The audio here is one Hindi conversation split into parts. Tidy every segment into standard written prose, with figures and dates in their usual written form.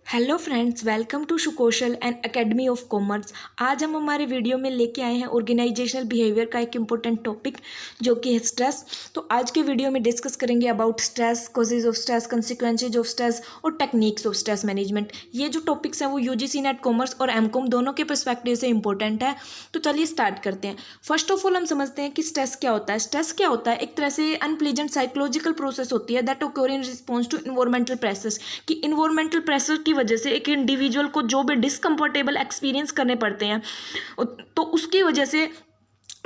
Hello friends, welcome to Sukaushal and academy of commerce. आज हम हमारे वीडियो में लेके आए हैं ऑर्गेनाइजेशनल बिहेवियर का एक इम्पोर्टेंट टॉपिक जो कि है स्ट्रेस। तो आज के वीडियो में डिस्कस करेंगे about stress, causes of stress, consequences of stress और टेक्निक्स ऑफ स्ट्रेस मैनेजमेंट। ये जो टॉपिक्स हैं वो यूजीसी नेट कॉमर्स और एमकॉम दोनों के पर्सपेक्टिव से इंपॉर्टेंट है। तो चलिए स्टार्ट करते हैं। फर्स्ट ऑफ ऑल हम समझते हैं कि स्ट्रेस क्या होता है। स्ट्रेस क्या होता है? एक तरह से अनप्लीजेंट साइकोलॉजिकल प्रोसेस होती है that occur in response to environmental pressures. कि इन्वायरमेंटल प्रेशर की वजह से एक इंडिविजुअल को जो भी डिसकंफर्टेबल एक्सपीरियंस करने पड़ते हैं तो उसकी वजह से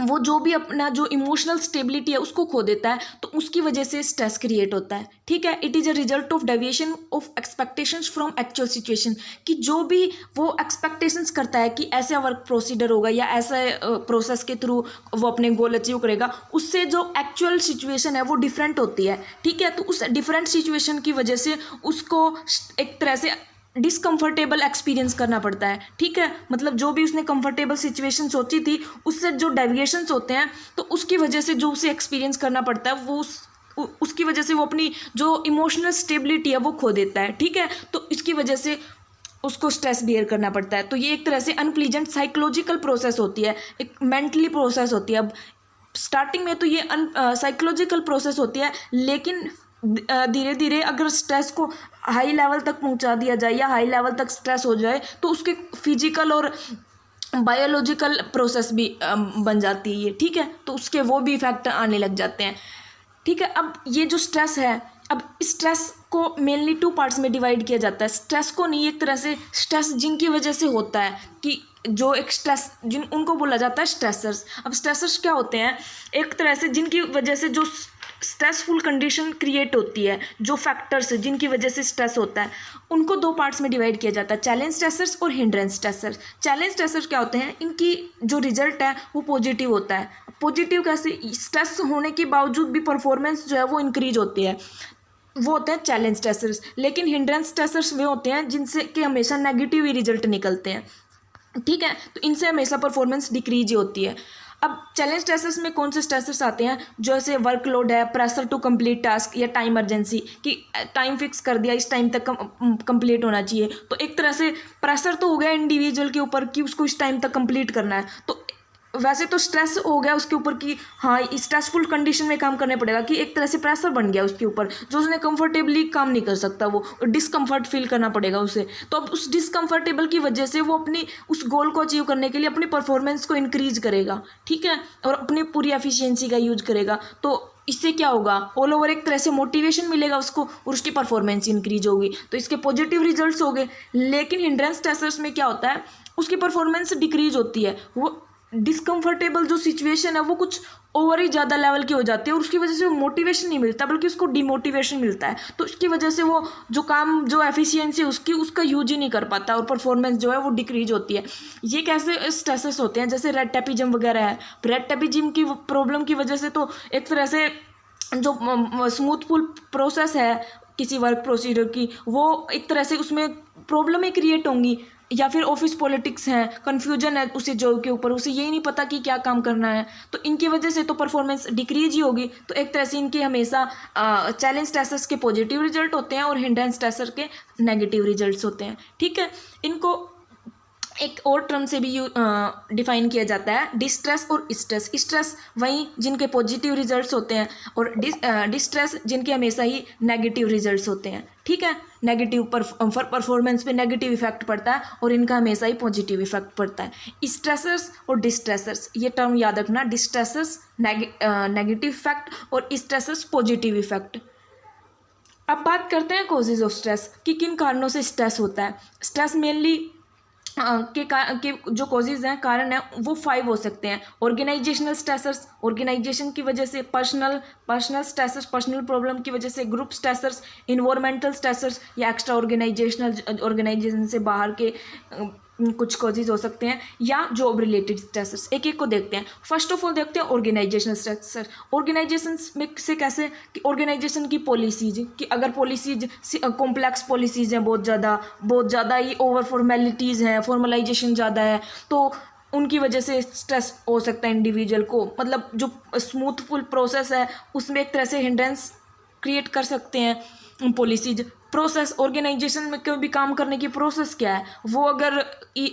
वो जो भी अपना जो इमोशनल स्टेबिलिटी है उसको खो देता है, तो उसकी वजह से स्ट्रेस क्रिएट होता है। ठीक है, it is a result of deviation of expectations from actual situation. कि जो भी वो एक्सपेक्टेशंस करता है कि ऐसा वर्क प्रोसीडर होगा या ऐसा प्रोसेस के थ्रू वो अपने गोल अचीव करेगा, उससे जो एक्चुअल सिचुएशन है वो डिफरेंट होती है। ठीक है, तो उस डिफरेंट सिचुएशन की वजह से उसको एक तरह से डिसकंफर्टेबल एक्सपीरियंस करना पड़ता है। ठीक है, मतलब जो भी उसने कंफर्टेबल सिचुएशन सोची थी उससे जो डेविएशंस होते हैं तो उसकी वजह से जो उसे एक्सपीरियंस करना पड़ता है वो उसकी वजह से वो अपनी जो इमोशनल स्टेबिलिटी है वो खो देता है। ठीक है, तो इसकी वजह से उसको स्ट्रेस बियर करना पड़ता है। तो ये एक तरह से अनप्लीजेंट साइकोलॉजिकल प्रोसेस होती है, एक मेंटली प्रोसेस होती है। अब स्टार्टिंग में तो ये साइकोलॉजिकल प्रोसेस होती है, लेकिन धीरे धीरे अगर स्ट्रेस को हाई लेवल तक पहुंचा दिया जाए या हाई लेवल तक स्ट्रेस हो जाए तो उसके फिजिकल और बायोलॉजिकल प्रोसेस भी बन जाती है। ठीक है, तो उसके वो भी इफेक्ट आने लग जाते हैं। ठीक है, अब ये जो स्ट्रेस है, अब स्ट्रेस को मेनली टू पार्ट्स में डिवाइड किया जाता है। स्ट्रेस को नहीं, एक तरह से स्ट्रेस जिनकी वजह से होता है कि जो एक स्ट्रेस जिन उनको बोला जाता है स्ट्रेसर्स। अब स्ट्रेसर्स क्या होते हैं? एक तरह से जिनकी वजह से जो स्ट्रेसफुल कंडीशन क्रिएट होती है, जो फैक्टर्स जिनकी वजह से स्ट्रेस होता है, उनको दो पार्ट्स में डिवाइड किया जाता है, चैलेंज स्ट्रेसर्स और हिंड्रेंस स्ट्रेसर्स। चैलेंज स्ट्रेसर्स क्या होते हैं? इनकी जो रिजल्ट है वो पॉजिटिव होता है। पॉजिटिव कैसे? स्ट्रेस होने के बावजूद भी परफॉर्मेंस जो है वो इंक्रीज होती है, वो होते हैं चैलेंज स्ट्रेसर्स। लेकिन हिंड्रेंस स्ट्रेसर्स वे होते हैं जिनसे कि हमेशा नेगेटिव ही रिजल्ट निकलते हैं। ठीक है, तो इनसे हमेशा परफॉर्मेंस डिक्रीज ही होती है। अब चैलेंज स्ट्रेसर्स में कौन से स्ट्रेसर्स आते हैं? जैसे वर्कलोड है, प्रेशर टू कंप्लीट टास्क या टाइम अर्जेंसी, कि टाइम फिक्स कर दिया, इस टाइम तक कंप्लीट होना चाहिए। तो एक तरह से प्रेशर तो हो गया इंडिविजुअल के ऊपर कि उसको इस टाइम तक कंप्लीट करना है, तो वैसे तो स्ट्रेस हो गया उसके ऊपर कि हाँ स्ट्रेसफुल कंडीशन में काम करने पड़ेगा, कि एक तरह से प्रेशर बन गया उसके ऊपर जो उसने कंफर्टेबली काम नहीं कर सकता, वो डिस्कम्फर्ट फील करना पड़ेगा उसे। तो अब उस डिस्कम्फर्टेबल की वजह से वो अपनी उस गोल को अचीव करने के लिए अपनी परफॉर्मेंस को इंक्रीज करेगा। ठीक है, और अपनी पूरी एफिशिएंसी का यूज करेगा। तो इससे क्या होगा? ऑल ओवर एक तरह से मोटिवेशन मिलेगा उसको और उसकी परफॉर्मेंस इंक्रीज होगी, तो इसके पॉजिटिव रिजल्ट्स हो गए। लेकिन हिंड्रेंस स्ट्रेसर्स में क्या होता है? उसकी परफॉर्मेंस डिक्रीज होती है, वो डिसकंफर्टेबल जो सिचुएशन है वो कुछ ओवर ही ज़्यादा लेवल की हो जाती है और उसकी वजह से वो मोटिवेशन नहीं मिलता बल्कि उसको डिमोटिवेशन मिलता है। तो उसकी वजह से वो जो काम जो एफिशिएंसी उसकी उसका यूज ही नहीं कर पाता और परफॉर्मेंस जो है वो डिक्रीज होती है। ये कैसे स्ट्रेसेस होते हैं? जैसे रेड टैपिज्म वगैरह है। रेड टैपिज्म की प्रॉब्लम की वजह से तो एक तरह से जो स्मूथफुल प्रोसेस है किसी वर्क प्रोसीजर की, वो एक तरह से उसमें प्रॉब्लम ही क्रिएट होंगी। या फिर ऑफिस पॉलिटिक्स है, कन्फ्यूजन है उसे जॉब के ऊपर, उसे यही नहीं पता कि क्या काम करना है, तो इनकी वजह से तो परफॉर्मेंस डिक्रीज ही होगी। तो एक तरह से इनके हमेशा चैलेंज स्ट्रेसर्स के पॉजिटिव रिजल्ट होते हैं और हिंड्रेंस स्ट्रेसर के नेगेटिव रिजल्ट्स होते हैं। ठीक है, इनको एक और टर्म से भी डिफाइन किया जाता है, डिस्ट्रेस और स्ट्रेस। स्ट्रेस वहीं जिनके पॉजिटिव रिजल्ट्स होते हैं और डिस्ट्रेस जिनके हमेशा ही नेगेटिव रिजल्ट्स होते हैं। ठीक है, नेगेटिव परफॉर्मेंस पे नेगेटिव इफेक्ट पड़ता है और इनका हमेशा ही पॉजिटिव इफेक्ट पड़ता है। स्ट्रेसर्स और डिस्ट्रेसर्स, ये टर्म याद रखना। डिस्ट्रेसर्स नेगेटिव इफेक्ट और स्ट्रेसर्स पॉजिटिव इफेक्ट। अब बात करते हैं कॉजेज ऑफ स्ट्रेस कि किन कारणों से स्ट्रेस होता है। स्ट्रेस मेनली के जो कॉजेज हैं, कारण हैं, वो 5 हो सकते हैं। ऑर्गेनाइजेशनल स्ट्रेसर्स, ऑर्गेनाइजेशन की वजह से, पर्सनल स्ट्रेसर्स, पर्सनल प्रॉब्लम की वजह से, ग्रुप स्ट्रेसर्स, इन्वायरमेंटल स्ट्रेसर्स या एक्स्ट्रा ऑर्गेनाइजेशन से बाहर के कुछ कॉजेज हो सकते हैं, या जॉब रिलेटेड स्ट्रेसर्स। एक एक को देखते हैं। फर्स्ट ऑफ ऑल देखते हैं ऑर्गेनाइजेशनल स्ट्रेसर। ऑर्गेनाइजेशन में से कैसे? कि ऑर्गेनाइजेशन की पॉलिसीज, कि अगर पॉलिसीज कॉम्प्लेक्स पॉलिसीज हैं, बहुत ज़्यादा ही ओवर फॉर्मेलिटीज़ हैं, फॉर्मलाइजेशन ज़्यादा है, तो उनकी वजह से स्ट्रेस हो सकता है इंडिविजुअल को। मतलब जो स्मूथफुल प्रोसेस है उसमें एक तरह से हिंड्रेंस क्रिएट कर सकते हैं। पॉलिसीज, प्रोसेस, ऑर्गेनाइजेशन में कोई भी काम करने की प्रोसेस क्या है, वो अगर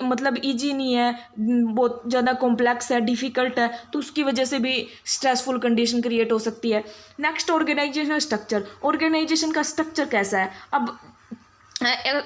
मतलब इजी नहीं है, बहुत ज़्यादा कॉम्प्लेक्स है, डिफ़िकल्ट है, तो उसकी वजह से भी स्ट्रेसफुल कंडीशन क्रिएट हो सकती है। Next, organisation structure. ऑर्गेनाइजेशन का स्ट्रक्चर कैसा है? अब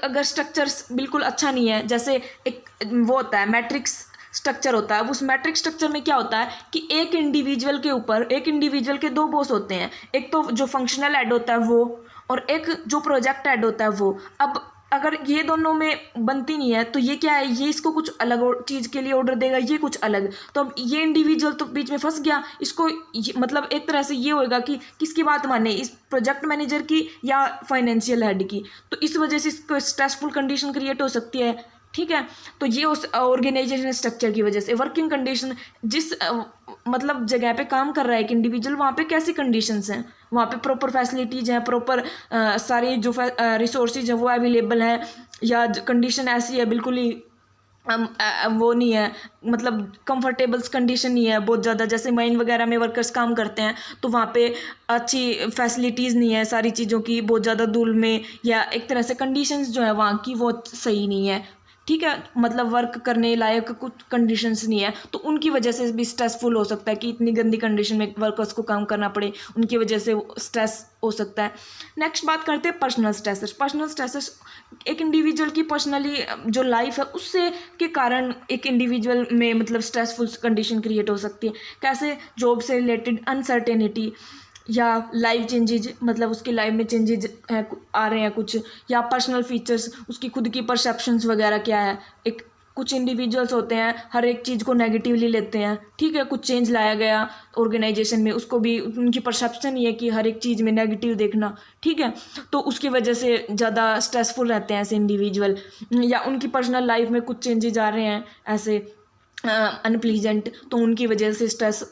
अगर स्ट्रक्चर बिल्कुल अच्छा नहीं है, जैसे एक वो होता है मैट्रिक्स स्ट्रक्चर होता है, अब उस मैट्रिक्स स्ट्रक्चर में क्या होता है कि एक इंडिविजुअल के ऊपर, एक इंडिविजुअल के दो बॉस होते हैं, एक तो जो फंक्शनल हेड होता है वो, और एक जो प्रोजेक्ट हेड होता है वो। अब अगर ये दोनों में बनती नहीं है तो ये क्या है, ये इसको कुछ अलग चीज़ के लिए ऑर्डर देगा, ये कुछ अलग, तो अब ये इंडिविजुअल तो बीच में फंस गया। इसको मतलब एक तरह से ये होएगा कि किसकी बात माने, इस प्रोजेक्ट मैनेजर की या फाइनेंशियल हेड की, तो इस वजह से इसको स्ट्रेसफुल कंडीशन क्रिएट हो सकती है। ठीक है, तो ये उस ऑर्गेनाइजेशन स्ट्रक्चर की वजह से। वर्किंग कंडीशन, जिस मतलब जगह पे काम कर रहा है एक इंडिविजुअल, वहाँ पे कैसी कंडीशंस हैं, वहाँ पे प्रॉपर फैसिलिटीज़ हैं, प्रॉपर सारी जो रिसोर्सेज हैं वो अवेलेबल हैं, या कंडीशन ऐसी है बिल्कुल ही वो नहीं है, मतलब कंफर्टेबल्स कंडीशन नहीं है बहुत ज़्यादा। जैसे माइन वगैरह में वर्कर्स काम करते हैं तो वहाँ पे अच्छी फैसिलिटीज़ नहीं है सारी चीज़ों की, बहुत ज़्यादा धूल में, या एक तरह से कंडीशंस जो है वहाँ की वो सही नहीं है। ठीक है, मतलब वर्क करने लायक कुछ कंडीशंस नहीं है, तो उनकी वजह से भी स्ट्रेसफुल हो सकता है कि इतनी गंदी कंडीशन में वर्कर्स को काम करना पड़े, उनकी वजह से स्ट्रेस हो सकता है। नेक्स्ट बात करते हैं पर्सनल स्ट्रेसर्स। पर्सनल स्ट्रेसर्स एक इंडिविजुअल की पर्सनली जो लाइफ है उससे के कारण एक इंडिविजुअल में मतलब स्ट्रेसफुल कंडीशन क्रिएट हो सकती है। कैसे? जॉब से रिलेटेड अनसर्टेनिटी, या लाइफ चेंजेज, मतलब उसकी लाइफ में चेंजेज आ रहे हैं कुछ, या पर्सनल फीचर्स, उसकी खुद की परसेप्शंस वगैरह क्या है। एक कुछ इंडिविजुअल्स होते हैं हर एक चीज़ को नेगेटिवली लेते हैं। ठीक है, कुछ चेंज लाया गया ऑर्गेनाइजेशन में, उसको भी उनकी परसेप्शन ही है कि हर एक चीज़ में नेगेटिव देखना। ठीक है, तो उसकी वजह से ज़्यादा स्ट्रेसफुल रहते हैं ऐसे इंडिविजुअल, या उनकी पर्सनल लाइफ में कुछ चेंजेज आ रहे हैं ऐसे अनप्लीजेंट, तो उनकी वजह से स्ट्रेस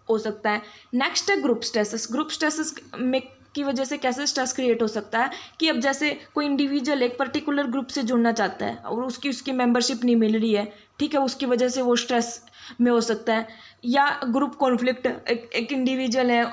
हो सकता है। नेक्स्ट है ग्रुप स्ट्रेसेस। ग्रुप स्ट्रेसेस में की वजह से कैसे स्ट्रेस क्रिएट हो सकता है कि अब जैसे कोई इंडिविजुअल एक पर्टिकुलर ग्रुप से जुड़ना चाहता है और उसकी मेंबरशिप नहीं मिल रही है, ठीक है, उसकी वजह से वो स्ट्रेस में हो सकता है। या ग्रुप कॉन्फ्लिक्ट, एक इंडिविजुअल है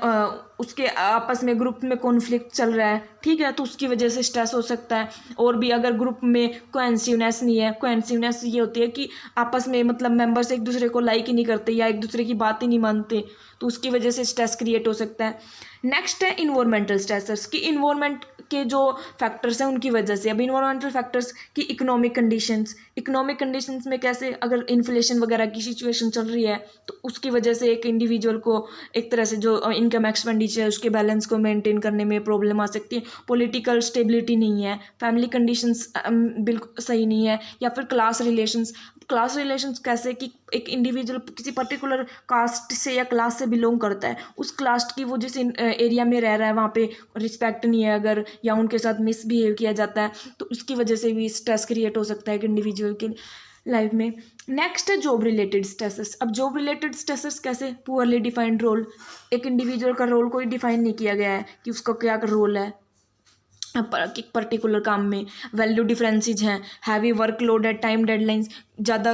उसके आपस में ग्रुप में कॉन्फ्लिक्ट चल रहा है, ठीक है, तो उसकी वजह से स्ट्रेस हो सकता है। और भी अगर ग्रुप में कोहेसिवनेस नहीं है, कोहेसिवनेस ये होती है कि आपस में मतलब मेंबर्स एक दूसरे को लाइक ही नहीं करते या एक दूसरे की बात ही नहीं मानते, तो उसकी वजह से स्ट्रेस क्रिएट हो सकता है। नेक्स्ट है इन्वायरमेंटल स्ट्रेसर्स, कि इन्वायरमेंट के जो फैक्टर्स हैं उनकी वजह से। अब इन्वायरमेंटल फैक्टर्स की इकोनॉमिक कंडीशंस में कैसे, अगर इन्फ्लेशन वगैरह की सिचुएशन चल रही है तो उसकी वजह से एक इंडिविजुअल को एक तरह से जो इनकम एक्सपेंडिचर है उसके बैलेंस को मेंटेन करने में प्रॉब्लम आ सकती है। पॉलिटिकल स्टेबिलिटी नहीं है, फैमिली कंडीशंस बिल्कुल सही नहीं है, या फिर क्लास रिलेशंस कैसे कि एक इंडिविजुअल किसी पर्टिकुलर कास्ट से या क्लास से बिलोंग करता है, उस क्लास की वो जिस एरिया में रह रहा है वहाँ पे रिस्पेक्ट नहीं है अगर, या उनके साथ मिसबिहेव किया जाता है, तो उसकी वजह से भी स्ट्रेस क्रिएट हो सकता है एक इंडिविजुअल की लाइफ में। नेक्स्ट है जॉब रिलेटेड स्ट्रेसेस। अब जॉब रिलेटेड स्ट्रेसेस कैसे? पुअरली डिफाइंड रोल, एक इंडिविजुअल का रोल कोई डिफाइन नहीं किया गया है कि उसका क्या रोल है पर्टिकुलर काम में। वैल्यू डिफरेंसेस हैं, हैवी वर्कलोड है, टाइम डेडलाइंस, ज़्यादा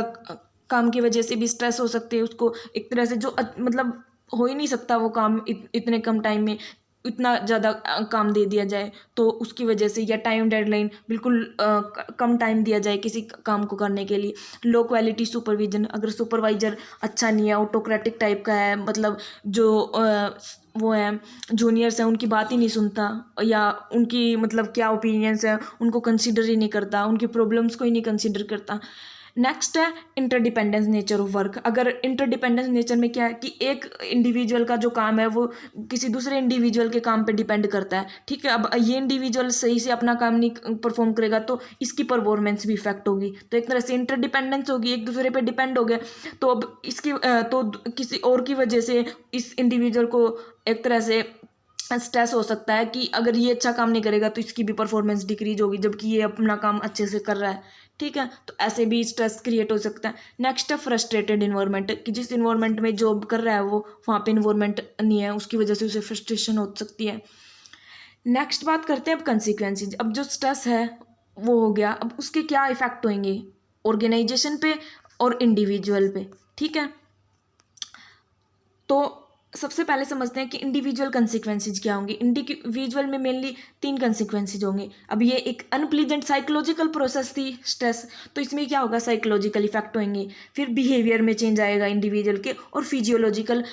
काम की वजह से भी स्ट्रेस हो सकती है उसको, एक तरह से जो मतलब हो ही नहीं सकता वो काम इतने कम टाइम में, इतना ज़्यादा काम दे दिया जाए तो उसकी वजह से, या टाइम डेडलाइन बिल्कुल कम टाइम दिया जाए किसी काम को करने के लिए। लो क्वालिटी सुपरविजन, अगर सुपरवाइजर अच्छा नहीं है, ऑटोक्रेटिक टाइप का है, मतलब जो वो है जूनियर्स हैं उनकी बात ही नहीं सुनता, या उनकी मतलब क्या ओपिनियंस है उनको कंसिडर ही नहीं करता, उनकी प्रॉब्लम्स को ही नहीं कंसिडर करता। नेक्स्ट है इंटरडिपेंडेंस नेचर ऑफ वर्क। अगर इंटरडिपेंडेंस नेचर में क्या है कि एक इंडिविजुअल का जो काम है वो किसी दूसरे इंडिविजुअल के काम पे डिपेंड करता है, ठीक है। अब ये इंडिविजुअल सही से अपना काम नहीं परफॉर्म करेगा तो इसकी परफॉर्मेंस भी इफेक्ट होगी, तो एक तरह से इंटरडिपेंडेंस होगी, एक दूसरे पे डिपेंड हो गए, तो अब इसकी तो किसी और की वजह से इस इंडिविजुअल को एक तरह से स्ट्रेस हो सकता है कि अगर ये अच्छा काम नहीं करेगा तो इसकी भी परफॉर्मेंस डिक्रीज होगी, जबकि ये अपना काम अच्छे से कर रहा है, ठीक है, तो ऐसे भी स्ट्रेस क्रिएट हो सकता है। नेक्स्ट है फ्रस्ट्रेटेड इन्वायरमेंट, कि जिस इन्वायरमेंट में जॉब कर रहा है वो वहाँ पे इन्वायरमेंट नहीं है, उसकी वजह से उसे फ्रस्ट्रेशन हो सकती है। नेक्स्ट बात करते हैं अब कंसिक्वेंसेज। अब जो स्ट्रेस है वो हो गया, अब उसके क्या इफेक्ट होंगे ऑर्गेनाइजेशन पे और इंडिविजुअल पे, ठीक है। तो सबसे पहले समझते हैं कि इंडिविजुअल कंसिक्वेंसेज क्या होंगे। इंडिविजुअल में मेनली 3 कंसिक्वेंसेज होंगे। अब ये एक अनप्लीजेंट साइकोलॉजिकल प्रोसेस थी स्ट्रेस, तो इसमें क्या होगा, साइकोलॉजिकल इफेक्ट होंगे। फिर बिहेवियर में चेंज आएगा इंडिविजुअल के, और फिजियोलॉजिकल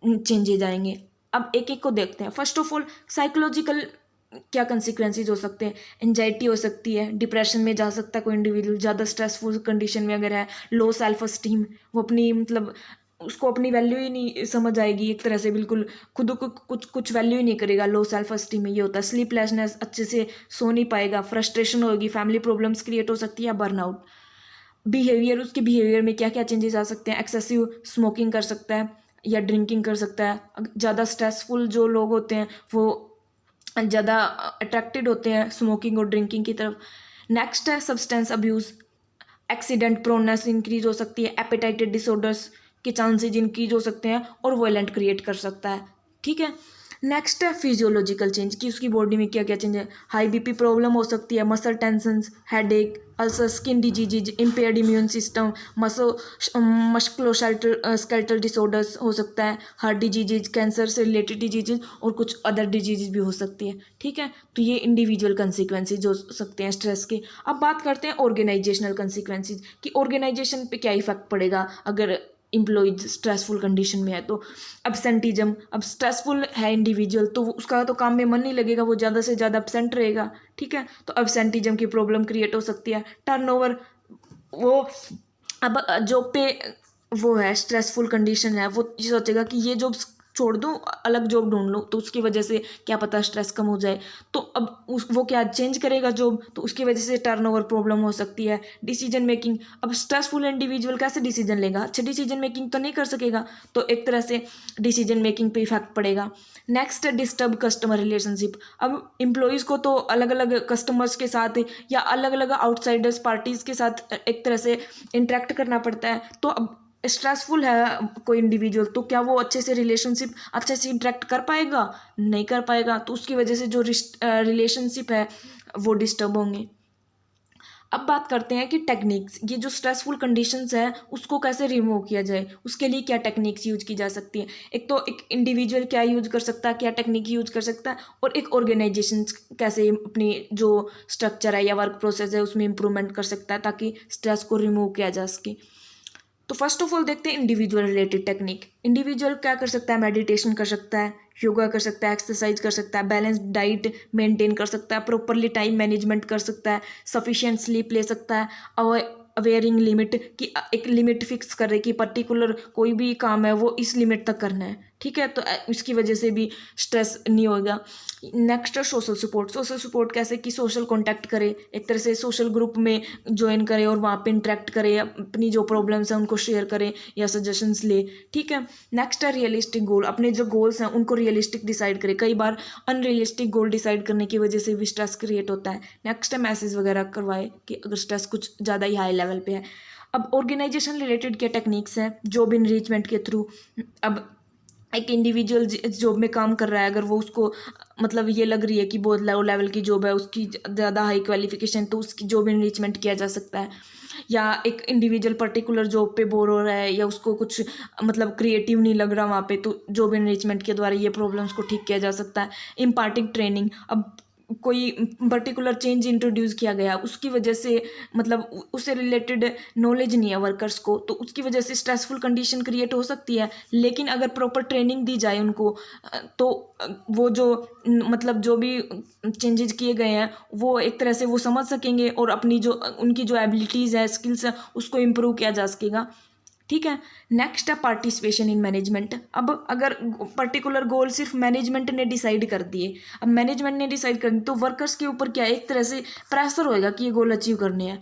चेंजेज आएंगे। अब एक एक को देखते हैं। फर्स्ट ऑफ ऑल साइकोलॉजिकल क्या कंसिक्वेंसेज हो सकते हैं। एंजाइटी हो सकती है, डिप्रेशन में जा सकता है कोई इंडिविजुअल, ज़्यादा स्ट्रेसफुल कंडीशन में अगर है, लो सेल्फ एस्टीम, वो अपनी मतलब उसको अपनी वैल्यू ही नहीं समझ आएगी, एक तरह से बिल्कुल खुद को कुछ वैल्यू ही नहीं करेगा, लो सेल्फ एस्टीम में ये होता है। स्लीपलेसनेस, अच्छे से सो नहीं पाएगा, फ्रस्ट्रेशन होगी, फैमिली प्रॉब्लम्स क्रिएट हो सकती है, बर्नआउट। बिहेवियर, उसके बिहेवियर में क्या क्या चेंजेस आ सकते हैं। एक्सेसिव स्मोकिंग कर सकता है या ड्रिंकिंग कर सकता है। ज़्यादा स्ट्रेसफुल जो लोग होते हैं वो ज़्यादा अट्रैक्टेड होते हैं स्मोकिंग और ड्रिंकिंग की तरफ। नेक्स्ट है substance abuse, accident proneness increase हो सकती है, एपेटाइटिस डिसऑर्डर्स के चांसेज इंक्रीज हो सकते हैं, और वायलेंट क्रिएट कर सकता है। ठीक है। नेक्स्ट है फिजियोलॉजिकल चेंज, कि उसकी बॉडी में क्या क्या चेंज है। हाई बीपी प्रॉब्लम हो सकती है, muscle tensions, headache, ulcer, skin disease, impaired immune system, musculoskeletal disorders हो सकता है, हार्ट डिजीज, कैंसर से रिलेटेड डिजीज, और कुछ अदर डिजीज भी हो सकती है। ठीक है। तो ये इंडिविजुअल कंसिक्वेंसेज हो सकते हैं स्ट्रेस के। अब बात करते हैं ऑर्गेनाइजेशनल कंसिक्वेंसेज, कि ऑर्गेनाइजेशन पे क्या इफेक्ट पड़ेगा अगर इम्प्लॉइज स्ट्रेसफुल कंडीशन में है। तो एब्सेंटिज्म, अब स्ट्रेसफुल है इंडिविजुअल तो उसका तो काम में मन नहीं लगेगा, वो ज़्यादा से ज़्यादा एब्सेंट रहेगा। ठीक है। तो एब्सेंटिज्म की प्रॉब्लम क्रिएट हो सकती है। टर्नओवर, वो अब जॉब पे वो है स्ट्रेसफुल कंडीशन है, वो ये सोचेगा कि ये जॉब छोड़ दूँ, अलग जॉब ढूंढ लूँ, तो उसकी वजह से क्या पता स्ट्रेस कम हो जाए। तो अब वो क्या चेंज करेगा जॉब, तो उसकी वजह से टर्नओवर प्रॉब्लम हो सकती है। डिसीजन मेकिंग, अब स्ट्रेसफुल इंडिविजुअल कैसे डिसीजन लेगा, अच्छे डिसीजन मेकिंग तो नहीं कर सकेगा, तो एक तरह से डिसीजन मेकिंग पे इफेक्ट पड़ेगा। नेक्स्ट, डिस्टर्ब कस्टमर रिलेशनशिप, अब एम्प्लॉयज़ को तो अलग अलग कस्टमर्स के साथ या अलग अलग आउटसाइडर्स पार्टीज़ के साथ एक तरह से इंटरेक्ट करना पड़ता है। तो अब स्ट्रेसफुल है कोई इंडिविजुअल, तो क्या वो अच्छे से रिलेशनशिप अच्छे से इंटरेक्ट कर पाएगा, नहीं कर पाएगा, तो उसकी वजह से जो रिलेशनशिप है वो डिस्टर्ब होंगे। अब बात करते हैं कि टेक्निक्स, ये जो स्ट्रेसफुल कंडीशंस है उसको कैसे रिमूव किया जाए, उसके लिए क्या टेक्निक्स यूज की जा सकती है। एक तो एक इंडिविजुअल क्या यूज कर सकता है, क्या टेक्निक यूज कर सकता है, और एक ऑर्गेनाइजेशन कैसे अपनी जो स्ट्रक्चर है या वर्क प्रोसेस है उसमें इंप्रूवमेंट कर सकता है ताकि स्ट्रेस को रिमूव किया जा सके। तो फर्स्ट ऑफ ऑल देखते हैं इंडिविजुअल रिलेटेड टेक्निक। इंडिविजुअल क्या कर सकता है, मेडिटेशन कर सकता है, योगा कर सकता है, एक्सरसाइज कर सकता है, बैलेंस डाइट मेंटेन कर सकता है, प्रॉपरली टाइम मैनेजमेंट कर सकता है, सफिशिएंट स्लीप ले सकता है, और अवेयरिंग लिमिट, की एक लिमिट फिक्स करे कि पर्टिकुलर कोई भी काम है वो इस लिमिट तक करना है। ठीक है। तो इसकी वजह से भी स्ट्रेस नहीं होगा। नेक्स्ट है सोशल सपोर्ट। सोशल सपोर्ट कैसे, कि सोशल कांटेक्ट करे, एक तरह से सोशल ग्रुप में ज्वाइन करे और वहाँ पे इंटरेक्ट करे, अपनी जो प्रॉब्लम्स हैं उनको शेयर करे या सजेशंस ले। ठीक है। नेक्स्ट है रियलिस्टिक गोल, अपने जो गोल्स हैं उनको रियलिस्टिक डिसाइड करे। कई बार अनरियलिस्टिक गोल डिसाइड करने की वजह से भी स्ट्रेस क्रिएट होता है। नेक्स्ट है मैसेज वगैरह करवाए कि अगर स्ट्रेस कुछ ज़्यादा ही हाई लेवल पे है। अब ऑर्गेनाइजेशन रिलेटेड क्या टेक्निक्स हैं, जॉब इनरिचमेंट के थ्रू। अब एक इंडिविजुअल जॉब में काम कर रहा है, अगर वो उसको मतलब ये लग रही है कि बहुत लो लेवल की जॉब है, उसकी ज़्यादा हाई क्वालिफिकेशन, तो उसकी जॉब इनरिचमेंट किया जा सकता है। या एक इंडिविजुअल पर्टिकुलर जॉब पे बोर हो रहा है या उसको कुछ मतलब क्रिएटिव नहीं लग रहा वहाँ पे, तो जॉब इनरिचमेंट के द्वारा ये प्रॉब्लम्स को ठीक किया जा सकता है। इम्पार्टिंग ट्रेनिंग, अब कोई पर्टिकुलर चेंज इंट्रोड्यूस किया गया, उसकी वजह से मतलब उससे रिलेटेड नॉलेज नहीं है वर्कर्स को, तो उसकी वजह से स्ट्रेसफुल कंडीशन क्रिएट हो सकती है। लेकिन अगर प्रॉपर ट्रेनिंग दी जाए उनको, तो वो जो मतलब जो भी चेंजेस किए गए हैं वो एक तरह से वो समझ सकेंगे और अपनी जो उनकी जो एबिलिटीज़ है, स्किल्स है, उसको इम्प्रूव किया जा सकेगा। ठीक है। नेक्स्ट है पार्टिसिपेशन इन मैनेजमेंट। अब अगर पर्टिकुलर गोल सिर्फ मैनेजमेंट ने डिसाइड कर दिए, अब मैनेजमेंट ने डिसाइड कर दिए, तो वर्कर्स के ऊपर क्या एक तरह से प्रेशर होएगा कि ये गोल अचीव करने हैं।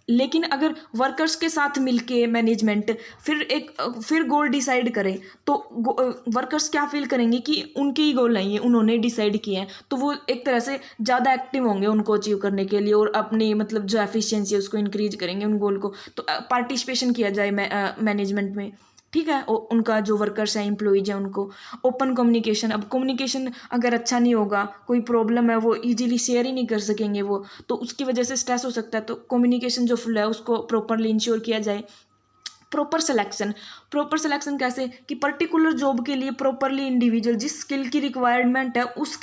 लेकिन अगर वर्कर्स के साथ मिलके मैनेजमेंट फिर गोल डिसाइड करे, तो वर्कर्स क्या फील करेंगे कि उनके ही गोल नहीं है, उन्होंने डिसाइड किए हैं, तो वो एक तरह से ज़्यादा एक्टिव होंगे उनको अचीव करने के लिए और अपनी मतलब जो एफिशिएंसी है उसको इंक्रीज करेंगे उन गोल को। तो पार्टिसिपेशन किया जाए मैनेजमेंट में। ठीक है। उनका जो वर्कर्स हैं, एम्प्लॉइज हैं, उनको ओपन कम्युनिकेशन। अब कम्युनिकेशन अगर अच्छा नहीं होगा, कोई प्रॉब्लम है वो इजीली शेयर ही नहीं कर सकेंगे वो, तो उसकी वजह से स्ट्रेस हो सकता है। तो कम्युनिकेशन जो फ्लो है उसको प्रॉपरली इंश्योर किया जाए। प्रॉपर सिलेक्शन कैसे कि पर्टिकुलर जॉब के लिए प्रॉपरली इंडिविजुअल जिस स्किल की रिक्वायरमेंट है उस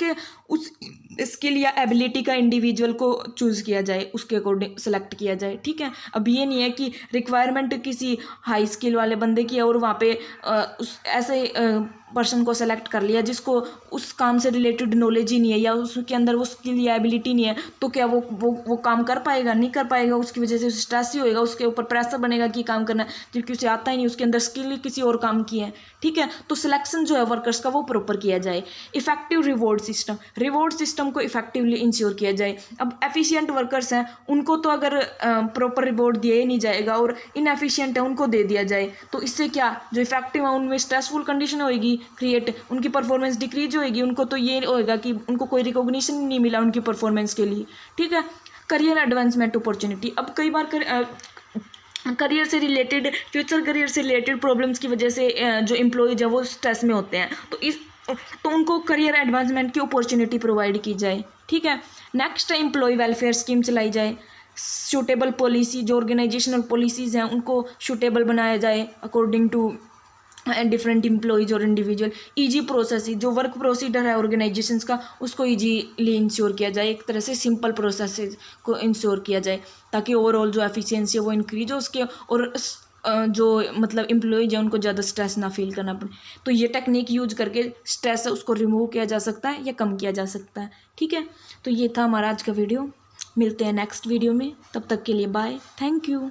स्किल या एबिलिटी का इंडिविजुअल को चूज़ किया जाए, उसके अकॉर्डिंग सेलेक्ट किया जाए। ठीक है, अब ये नहीं है कि रिक्वायरमेंट किसी हाई स्किल वाले बंदे की है और वहाँ पे उस ऐसे पर्सन को सेलेक्ट कर लिया जिसको उस काम से रिलेटेड नॉलेज ही नहीं है या उसके अंदर वो स्किल या एबिलिटी नहीं है, तो क्या वो काम कर पाएगा? नहीं कर पाएगा। उसकी वजह से स्ट्रेस ही होएगा, उसके ऊपर प्रेशर बनेगा कि काम करना है, जबकि उसे आता ही नहीं, उसके अंदर स्किल ही किसी और काम की है। ठीक है, तो सिलेक्शन जो है वर्कर्स का वो प्रॉपर किया जाए। इफेक्टिव रिवॉर्ड सिस्टम को इफेक्टिवली इंश्योर किया जाए। अब एफिशिएंट वर्कर्स हैं उनको तो अगर प्रॉपर रिवॉर्ड दिया ही नहीं जाएगा और इनएफिशिएंट है उनको दे दिया जाए, तो इससे क्या जो इफेक्टिव है उनमें स्ट्रेसफुल कंडीशन होएगी क्रिएट, उनकी परफॉर्मेंस डिक्रीज होएगी, उनको तो ये होएगा कि उनको कोई रिकॉग्निशन नहीं मिला उनकी परफॉर्मेंस के लिए। ठीक है, करियर एडवांसमेंट अपॉर्चुनिटी। अब कई बार करियर से रिलेटेड फ्यूचर करियर से रिलेटेड प्रॉब्लम्स की वजह से जो एम्प्लॉयज है वो स्ट्रेस में होते हैं, तो उनको करियर एडवांसमेंट की अपॉर्चुनिटी प्रोवाइड की जाए। ठीक है, नेक्स्ट एम्प्लॉय वेलफेयर स्कीम चलाई जाए। सूटेबल पॉलिसी, जो ऑर्गेनाइजेशनल पॉलिसीज़ हैं उनको सूटेबल बनाया जाए अकॉर्डिंग टू डिफरेंट एम्प्लॉयज और इंडिविजुअल। ईजी प्रोसेस, जो वर्क प्रोसीडर है ऑर्गेनाइजेशंस का उसको ईजीली इंश्योर किया जाए, एक तरह से सिंपल प्रोसेस को इंश्योर किया जाए ताकि ओवरऑल जो एफिशिएंसी है वो इंक्रीज हो उसके, और जो मतलब एम्प्लॉयज है उनको ज़्यादा स्ट्रेस ना फील करना पड़े। तो ये टेक्निक यूज करके स्ट्रेस है उसको रिमूव किया जा सकता है या कम किया जा सकता है। ठीक है, तो ये था हमारा आज का वीडियो। मिलते हैं नेक्स्ट वीडियो में, तब तक के लिए बाय, थैंक यू।